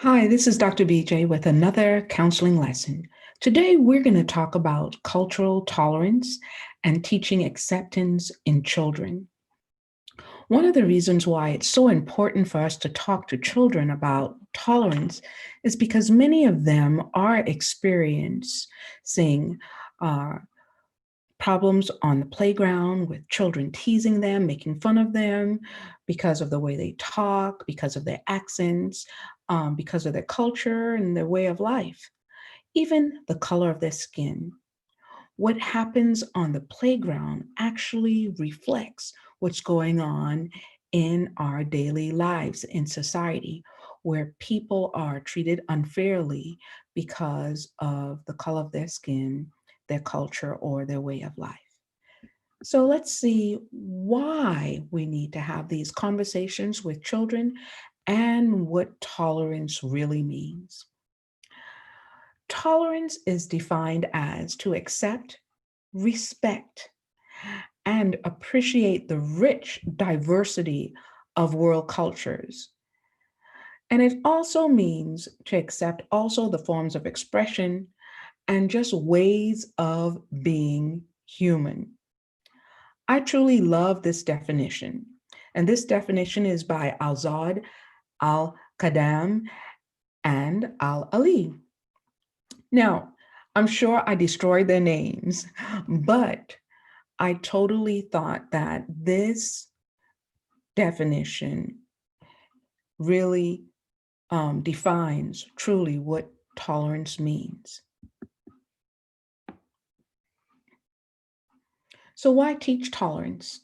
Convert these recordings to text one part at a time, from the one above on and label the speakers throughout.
Speaker 1: Hi, this is Dr. BJ with another counseling lesson. Today, we're going to talk about cultural tolerance and teaching acceptance in children. One of the reasons why it's so important for us to talk to children about tolerance is because many of them are experiencing uh, problems on the playground with children teasing them, making fun of them because of the way they talk, because of their accents, because of their culture and their way of life, even the color of their skin. What happens on the playground actually reflects what's going on in our daily lives in society, where people are treated unfairly because of the color of their skin, their culture, or their way of life. So let's see why we need to have these conversations with children and what tolerance really means. Tolerance is defined as to accept, respect, and appreciate the rich diversity of world cultures. And it also means to accept also the forms of expression and just ways of being human. I truly love this definition. And this definition is by Alzad Al Qadam and Al Ali. Now, I'm sure I destroyed their names, but I totally thought that this definition really defines truly what tolerance means. So, why teach tolerance?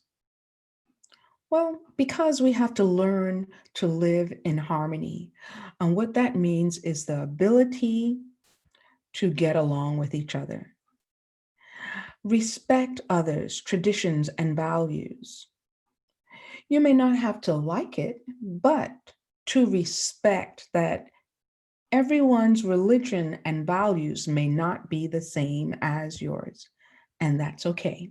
Speaker 1: Well, because we have to learn to live in harmony. And what that means is the ability to get along with each other, respect others' traditions and values. You may not have to like it, but to respect that everyone's religion and values may not be the same as yours, and that's okay.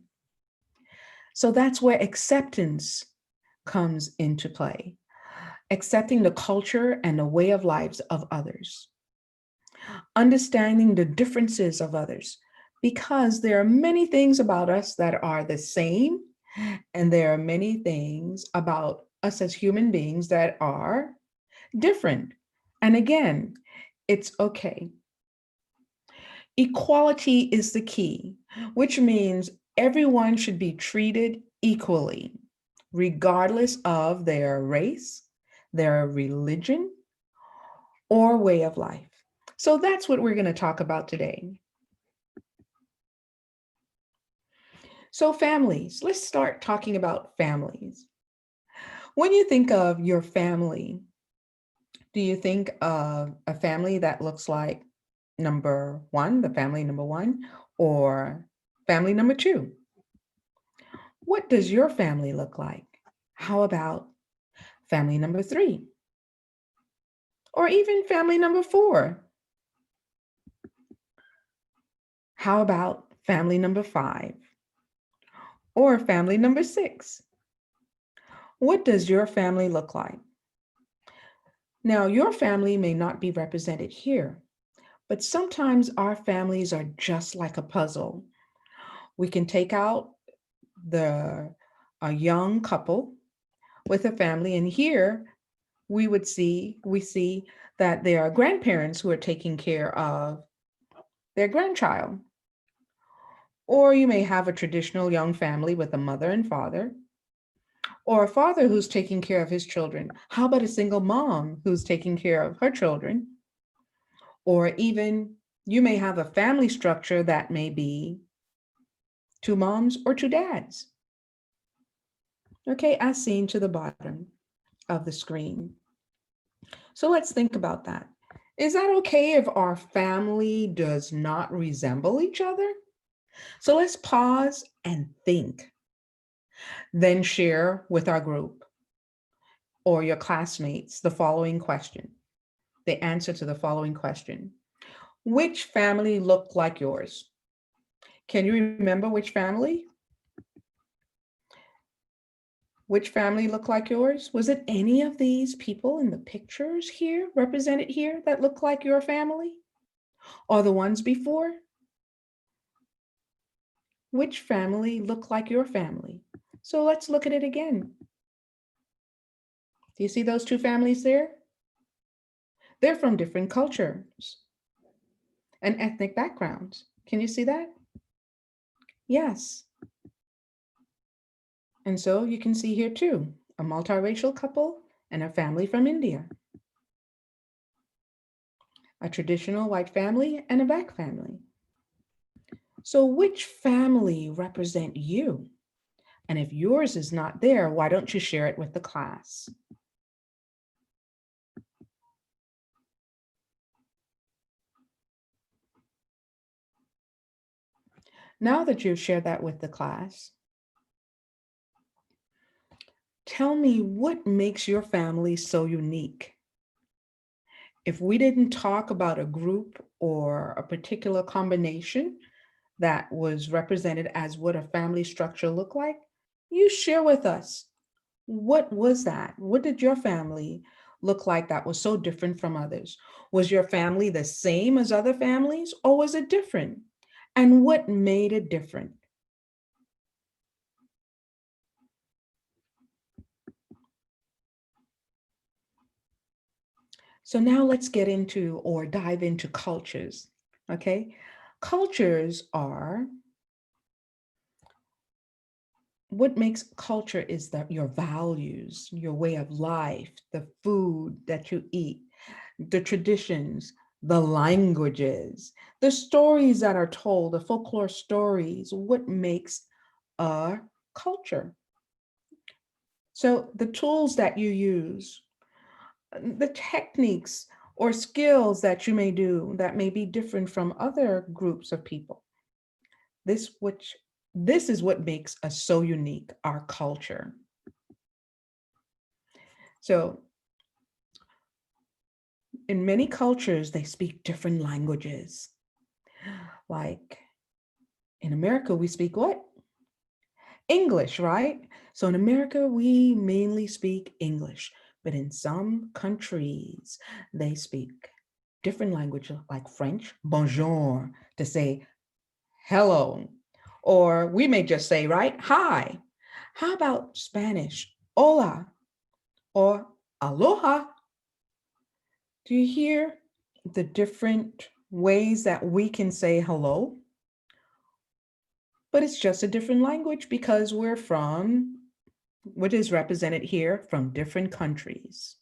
Speaker 1: So that's where acceptance comes into play, accepting the culture and the way of lives of others, understanding the differences of others, because there are many things about us that are the same, and there are many things about us as human beings that are different. And again, it's okay. Equality is the key, which means everyone should be treated equally, regardless of their race, their religion, or way of life. So that's what we're going to talk about today. So, families, let's start talking about families. When you think of your family, do you think of a family that looks like number one, the family number one, or family number two? What does your family look like? How about family number three? Or even family number four? How about family number five? Or family number six? What does your family look like? Now, your family may not be represented here, but sometimes our families are just like a puzzle. We can take out the a young couple with a family, and here we see that there are grandparents who are taking care of their grandchild. Or you may have a traditional young family with a mother and father, or a father who's taking care of his children. How about a single mom who's taking care of her children? Or even you may have a family structure that may be two moms or two dads. Okay, as seen to the bottom of the screen. So let's think about that. Is that okay if our family does not resemble each other? So let's pause and think, then share with our group or your classmates the following question, the answer to the following question. Which family looked like yours? Can you remember which family? Which family look like yours? Was it any of these people in the pictures here, represented here, that look like your family? Or the ones before? Which family look like your family? So let's look at it again. Do you see those two families there? They're from different cultures and ethnic backgrounds. Can you see that? Yes. And so you can see here too, a multiracial couple and a family from India, a traditional white family and a black family. So which family represent you? And if yours is not there, why don't you share it with the class? Now that you've shared that with the class, tell me what makes your family so unique. If we didn't talk about a group or a particular combination that was represented as what a family structure looked like, you share with us. What was that? What did your family look like that was so different from others? Was your family the same as other families or was it different? And what made it different? So now let's get into or dive into cultures, okay? Cultures are, what makes culture is that your values, your way of life, the food that you eat, the traditions, the languages, the stories that are told, the folklore stories, what makes a culture. So the tools that you use, the techniques or skills that you may do that may be different from other groups of people. This which this is what makes us so unique, our culture. So in many cultures, they speak different languages. Like in America, we speak what? English, right? So in America, we mainly speak English, but in some countries, they speak different languages like French, bonjour, to say hello. Or we may just say, right, hi. How about Spanish, hola, or aloha? Do you hear the different ways that we can say hello? But it's just a different language because we're from what is represented here from different countries.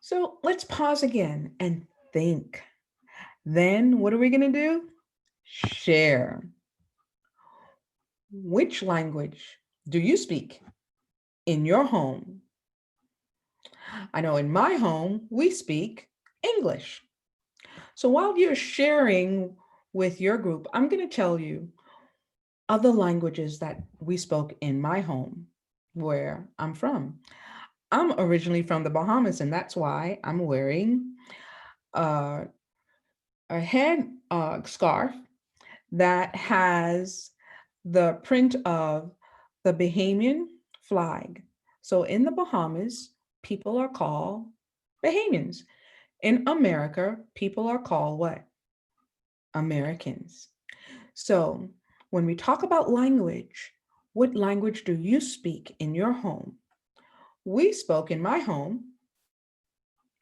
Speaker 1: So let's pause again and think. Then what are we going to do? Share. Which language do you speak in your home? I know in my home, we speak English. So while you're sharing with your group, I'm going to tell you other languages that we spoke in my home where I'm from. I'm originally from the Bahamas, and that's why I'm wearing uh, a head scarf that has the print of the Bahamian flag. So in the Bahamas, people are called Bahamians. In America, people are called what? Americans. So when we talk about language, what language do you speak in your home? We spoke in my home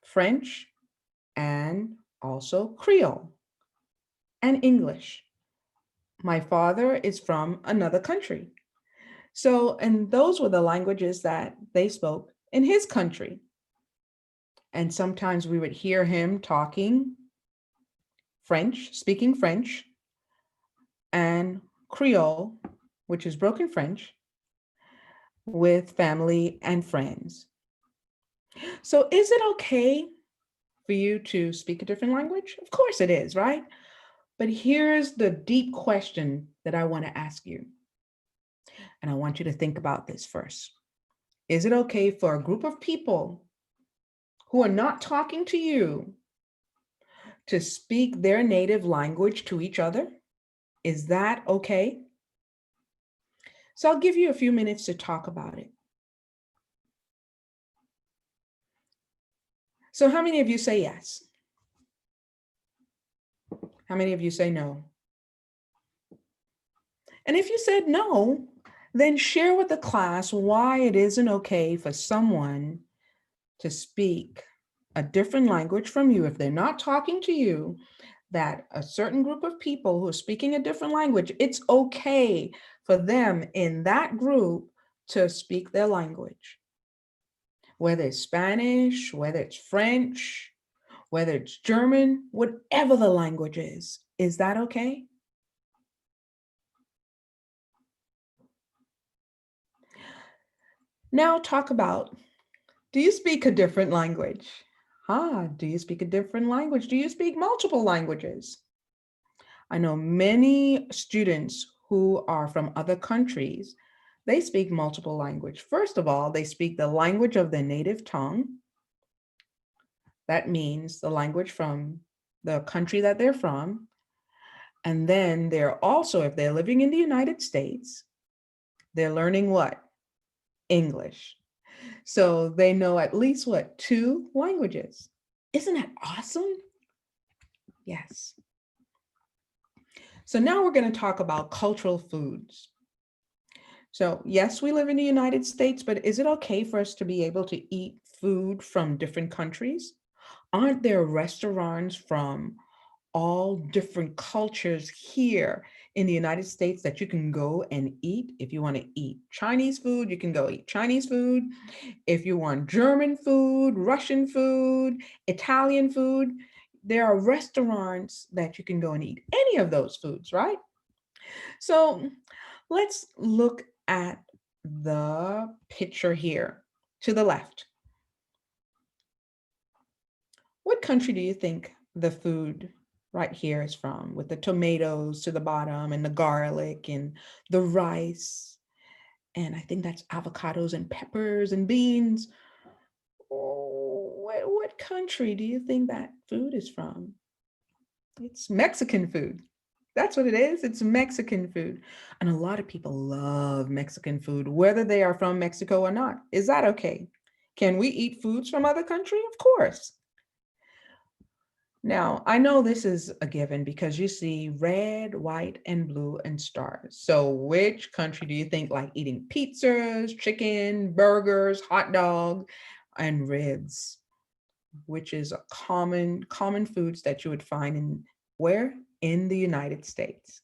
Speaker 1: French and also Creole and English. My father is from another country. So, and those were the languages that they spoke in his country. And sometimes we would hear him talking French, speaking French, and Creole, which is broken French, with family and friends. So, is it okay for you to speak a different language? Of course it is, right? But here's the deep question that I want to ask you. And I want you to think about this first. Is it okay for a group of people who are not talking to you to speak their native language to each other? Is that okay? So I'll give you a few minutes to talk about it. So how many of you say yes? How many of you say no? And if you said no, then share with the class why it isn't okay for someone to speak a different language from you. If they're not talking to you, that a certain group of people who are speaking a different language, it's okay for them in that group to speak their language. Whether it's Spanish, whether it's French, whether it's German, whatever the language is that okay? Now talk about, do you speak a different language? Do you speak a different language? Do you speak multiple languages? I know many students who are from other countries, they speak multiple language. First of all, they speak the language of their native tongue. That means the language from the country that they're from. And then they're also, if they're living in the United States, they're learning what? English. So they know at least what? 2 languages. Isn't that awesome? Yes. So now we're going to talk about cultural foods. So yes, we live in the United States, but is it okay for us to be able to eat food from different countries? Aren't there restaurants from all different cultures here in the United States that you can go and eat? If you want to eat Chinese food, you can go eat Chinese food. If you want German food, Russian food, Italian food, there are restaurants that you can go and eat any of those foods, right? So let's look at the picture here to the left. What country do you think the food right here is from, with the tomatoes to the bottom and the garlic and the rice? And I think that's avocados and peppers and beans. Oh, what country do you think that food is from? It's Mexican food. That's what it is. It's Mexican food. And a lot of people love Mexican food, whether they are from Mexico or not. Is that okay? Can we eat foods from other country? Of course. Now, I know this is a given because you see red, white, and blue and stars. So which country do you think like eating pizzas, chicken, burgers, hot dog, and ribs, which is a common foods that you would find in where? In the United States.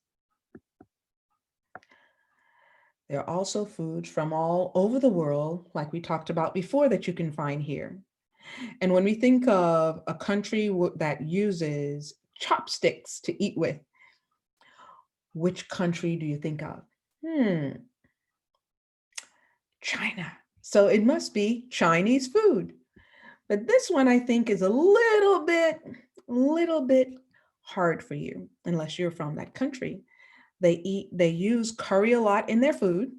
Speaker 1: There are also foods from all over the world, like we talked about before, that you can find here. And when we think of a country that uses chopsticks to eat with, which country do you think of? China. So it must be Chinese food. But this one I think is a little bit hard for you unless you're from that country. They use curry a lot in their food.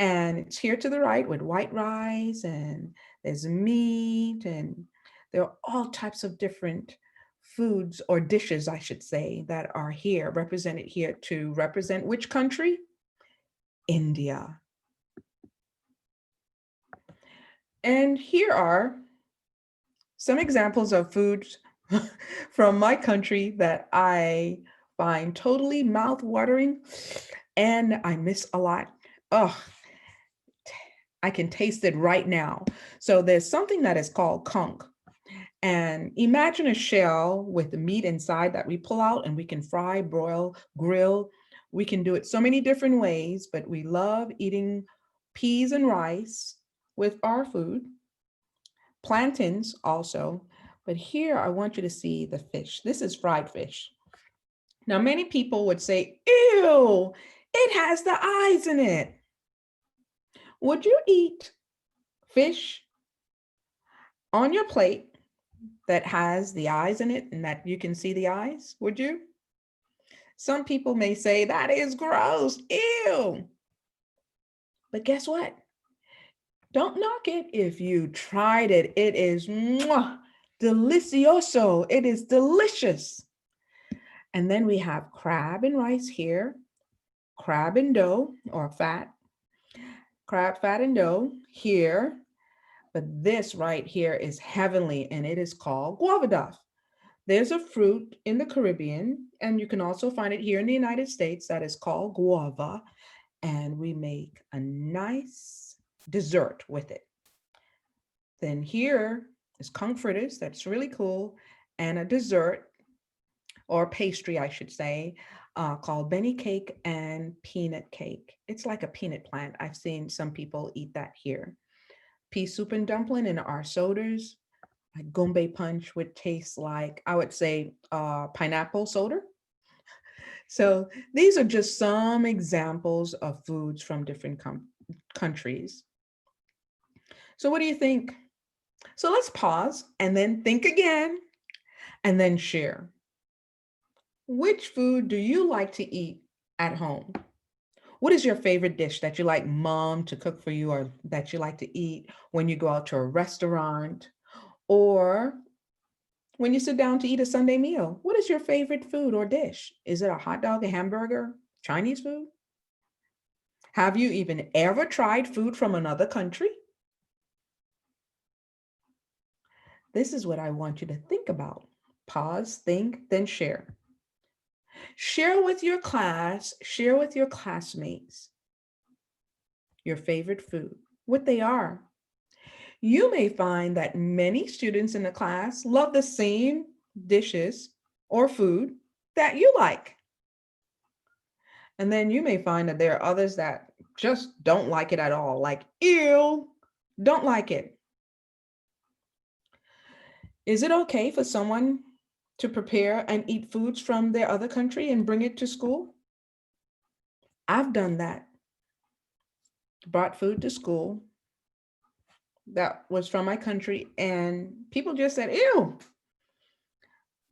Speaker 1: And it's here to the right with white rice, and there's meat, and there are all types of different foods or dishes, I should say, that are here, represented here to represent which country? India. And here are some examples of foods from my country that I find totally mouth-watering and I miss a lot. Oh, I can taste it right now. So there's something that is called conch. And imagine a shell with the meat inside that we pull out and we can fry, broil, grill. We can do it so many different ways, but we love eating peas and rice with our food. Plantains also. But here I want you to see the fish. This is fried fish. Now, many people would say, ew, it has the eyes in it. Would you eat fish on your plate that has the eyes in it and that you can see the eyes? Would you? Some people may say that is gross, ew. But guess what? Don't knock it if you tried it. It is delicioso. It is delicious. And then we have crab and rice here. crab and dough or fat, crab fat and dough here. But this right here is heavenly and it is called guava. There's a fruit in the Caribbean, and you can also find it here in the United States that is called guava. And we make a nice dessert with it. Then here is conch fritters, that's really cool, and a dessert or pastry, I should say, called Benny cake and peanut cake. It's like a peanut plant. I've seen some people eat that here. Pea soup and dumpling in our sodas, like gombe punch would taste like, I would say, pineapple soda. So these are just some examples of foods from different countries. So what do you think? So let's pause and then think again and then share. Which food do you like to eat at home? What is your favorite dish that you like mom to cook for you or that you like to eat when you go out to a restaurant or when you sit down to eat a Sunday meal? What is your favorite food or dish? Is it a hot dog, a hamburger, Chinese food? Have you even ever tried food from another country? This is what I want you to think about. Pause, think, then share. Share with your class, share with your classmates your favorite food, what they are. You may find that many students in the class love the same dishes or food that you like. And then you may find that there are others that just don't like it at all, like, ew, don't like it. Is it okay for someone to prepare and eat foods from their other country and bring it to school? I've done that. Brought food to school that was from my country, and people just said, ew,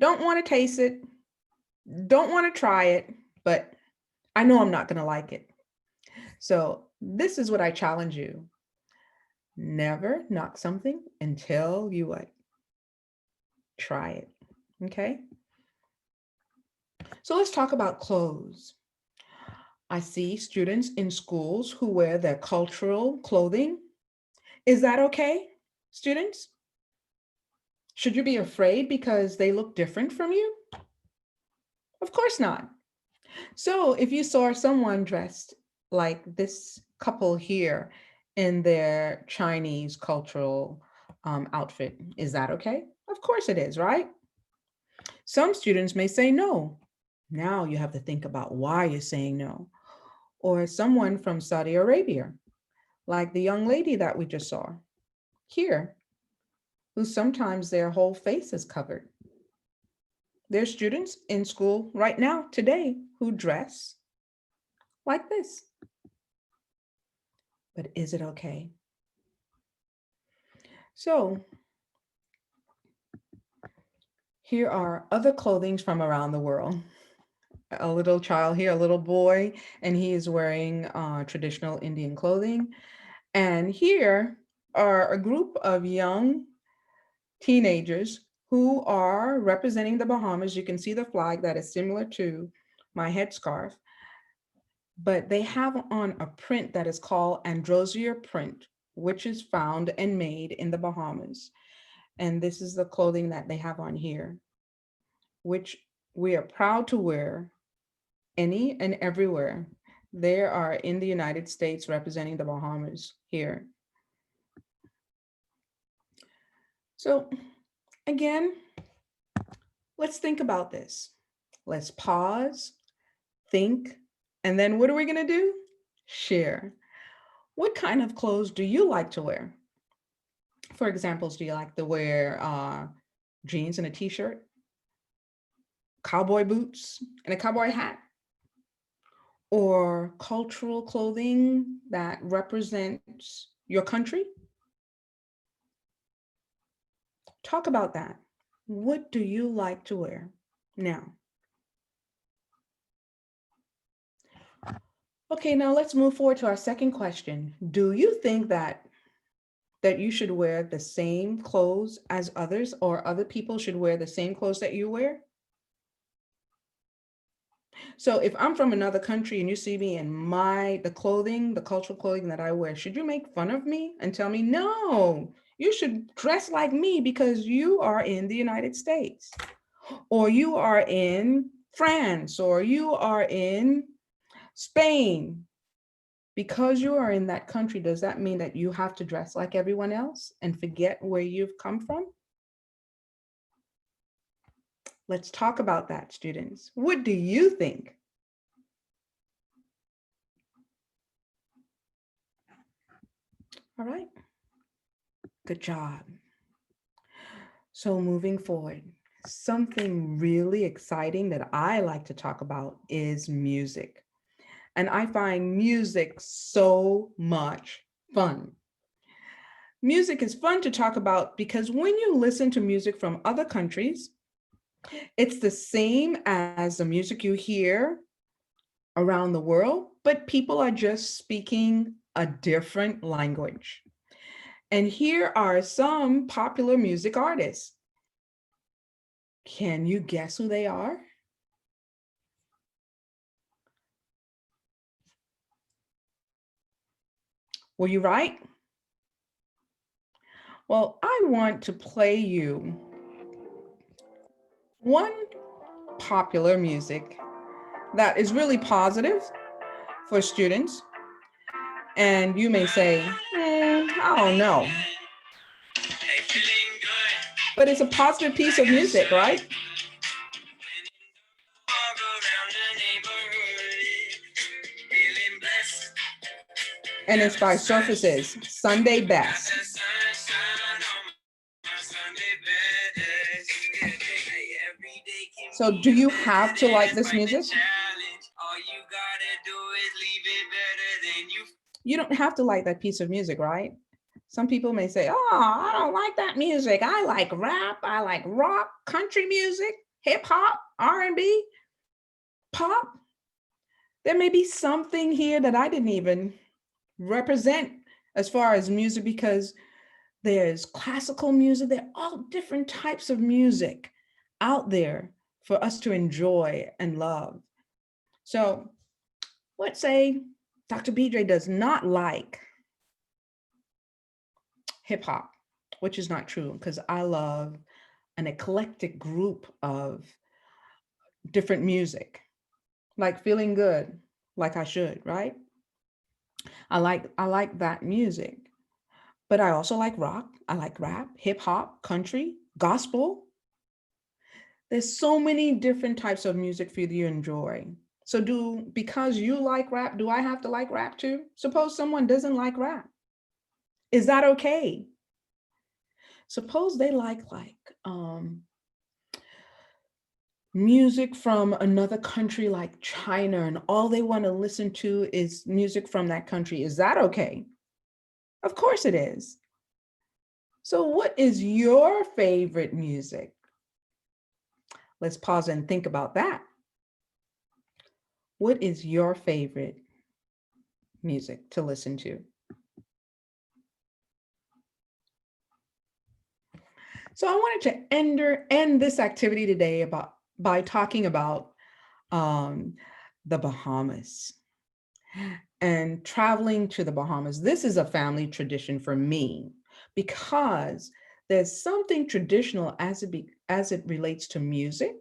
Speaker 1: don't want to taste it, don't want to try it, but I know I'm not going to like it. So, this is what I challenge you. Never knock something until you what? Try it. Okay? So, let's talk about clothes. I see students in schools who wear their cultural clothing. Is that okay, students? Should you be afraid because they look different from you? Of course not. So if you saw someone dressed like this couple here in their Chinese cultural outfit, is that okay? Of course it is, right? Some students may say no. Now you have to think about why you're saying no. Or someone from Saudi Arabia, like the young lady that we just saw here, who sometimes their whole face is covered. There's students in school right now, today, who dress like this. But is it okay? So here are other clothings from around the world. A little child here, a little boy, and he is wearing traditional Indian clothing. And here are a group of young teenagers who are representing the Bahamas. You can see the flag that is similar to my headscarf, but they have on a print that is called Androsia print, which is found and made in the Bahamas. And this is the clothing that they have on here, which we are proud to wear any and everywhere. They are in the United States representing the Bahamas here. So again, let's think about this. Let's pause, think, and then what are we gonna do? Share. What kind of clothes do you like to wear? For examples, do you like to wear jeans and a t-shirt, cowboy boots and a cowboy hat, or cultural clothing that represents your country? Talk about that. What do you like to wear? Now, okay, now let's move forward to our second question. Do you think that you should wear the same clothes as others or other people should wear the same clothes that you wear? So if I'm from another country and you see me in the clothing, the cultural clothing that I wear, should you make fun of me and tell me, no, you should dress like me because you are in the United States, or you are in France, or you are in Spain? Because you are in that country, does that mean that you have to dress like everyone else and forget where you've come from? Let's talk about that, students. What do you think? All right, good job. So moving forward, something really exciting that I like to talk about is music. And I find music so much fun. Music is fun to talk about because when you listen to music from other countries, it's the same as the music you hear around the world, but people are just speaking a different language. And here are some popular music artists. Can you guess who they are? Were you right? Well, I want to play you one popular music that is really positive for students. And you may say, I don't know. But it's a positive piece of music, right? And it's by Surfaces, Sunday Best. So do you have to like this music? You don't have to like that piece of music, right? Some people may say, oh, I don't like that music. I like rap, I like rock, country music, hip hop, R&B, pop. There may be something here that I didn't even represent as far as music, because there's classical music, there are all different types of music out there for us to enjoy and love. So let's say Dr. BJ does not like hip hop, which is not true because I love an eclectic group of different music, like Feeling Good, like I should, right? I like that music. But I also like rock, I like rap, hip hop, country, gospel. There's so many different types of music for you to enjoy. So because you like rap, do I have to like rap too? Suppose someone doesn't like rap. Is that okay? Suppose they like music from another country like China, and all they want to listen to is music from that country. Is that okay? Of course it is. So what is your favorite music? Let's pause and think about that. What is your favorite music to listen to? So I wanted to end this activity today by talking about um, the Bahamas and traveling to the Bahamas. This is a family tradition for me because there's something traditional as it relates to music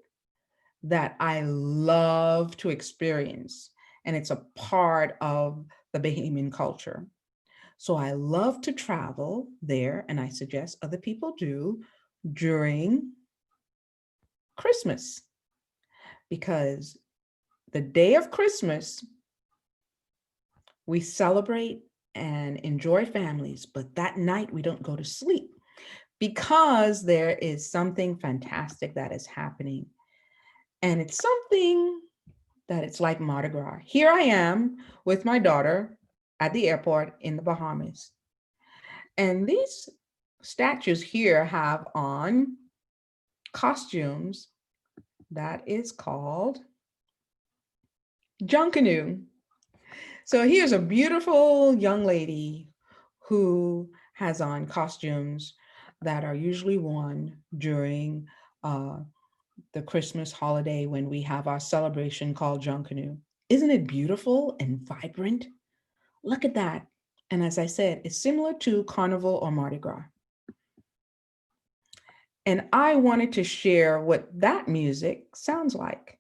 Speaker 1: that I love to experience, and it's a part of the Bahamian culture. So I love to travel there, and I suggest other people do during Christmas, because the day of Christmas, we celebrate and enjoy families, but that night we don't go to sleep because there is something fantastic that is happening. And it's something that it's like Mardi Gras. Here I am with my daughter at the airport in the Bahamas. And these statues here have on costumes that is called Junkanoo. So here's a beautiful young lady who has on costumes that are usually worn during uh, the Christmas holiday when we have our celebration called Junkanoo. Isn't it beautiful and vibrant? Look at that. And as I said, it's similar to Carnival or Mardi Gras. And I wanted to share what that music sounds like.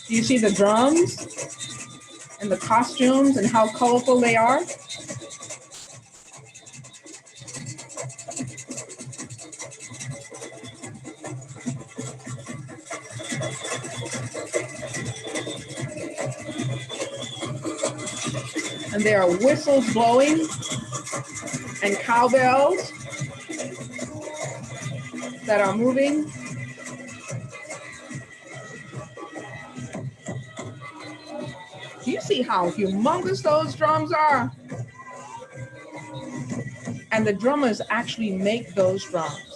Speaker 1: Do you see the drums and the costumes and how colorful they are? And there are whistles blowing and cowbells that are moving. Do you see how humongous those drums are? And the drummers actually make those drums.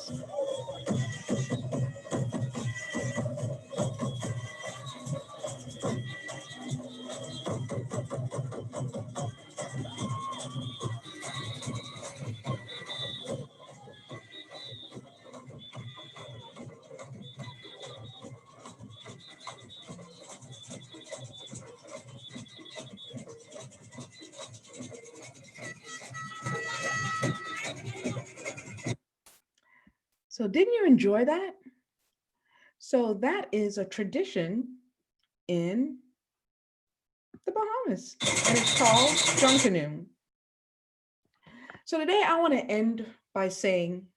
Speaker 1: So didn't you enjoy that? So that is a tradition in the Bahamas, and it's called Junkanoo. So today I want to end by saying,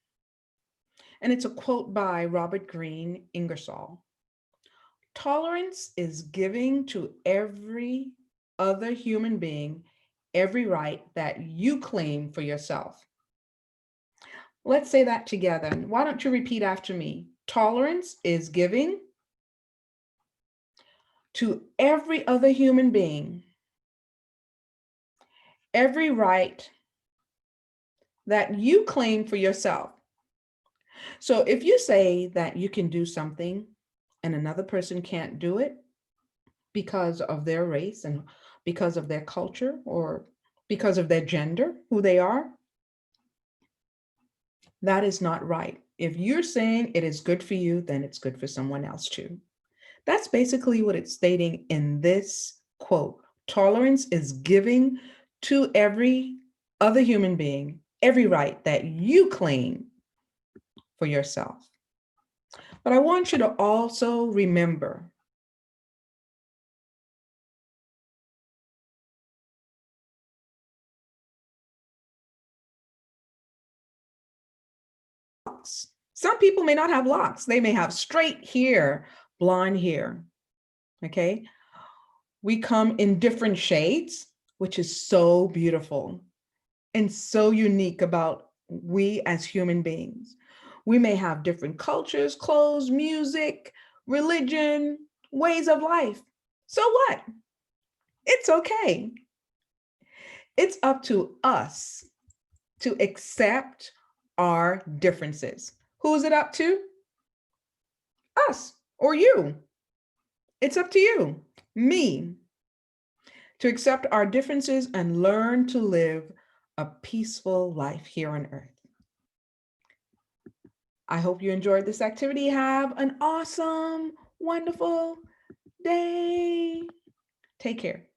Speaker 1: and it's a quote by Robert Greene Ingersoll, tolerance is giving to every other human being every right that you claim for yourself. Let's say that together. Why don't you repeat after me? Tolerance is giving to every other human being every right that you claim for yourself. So if you say that you can do something and another person can't do it because of their race and because of their culture or because of their gender, who they are, that is not right. If you're saying it is good for you, then it's good for someone else too. That's basically what it's stating in this quote. Tolerance is giving to every other human being every right that you claim for yourself. But I want you to also remember some people may not have locks. They may have straight hair, blonde hair. Okay. We come in different shades, which is so beautiful and so unique about we as human beings. We may have different cultures, clothes, music, religion, ways of life. So what? It's okay. It's up to us to accept our differences. Who is it up to? Us or you. It's up to you, me, to accept our differences and learn to live a peaceful life here on earth. I hope you enjoyed this activity. Have an awesome, wonderful day. Take care.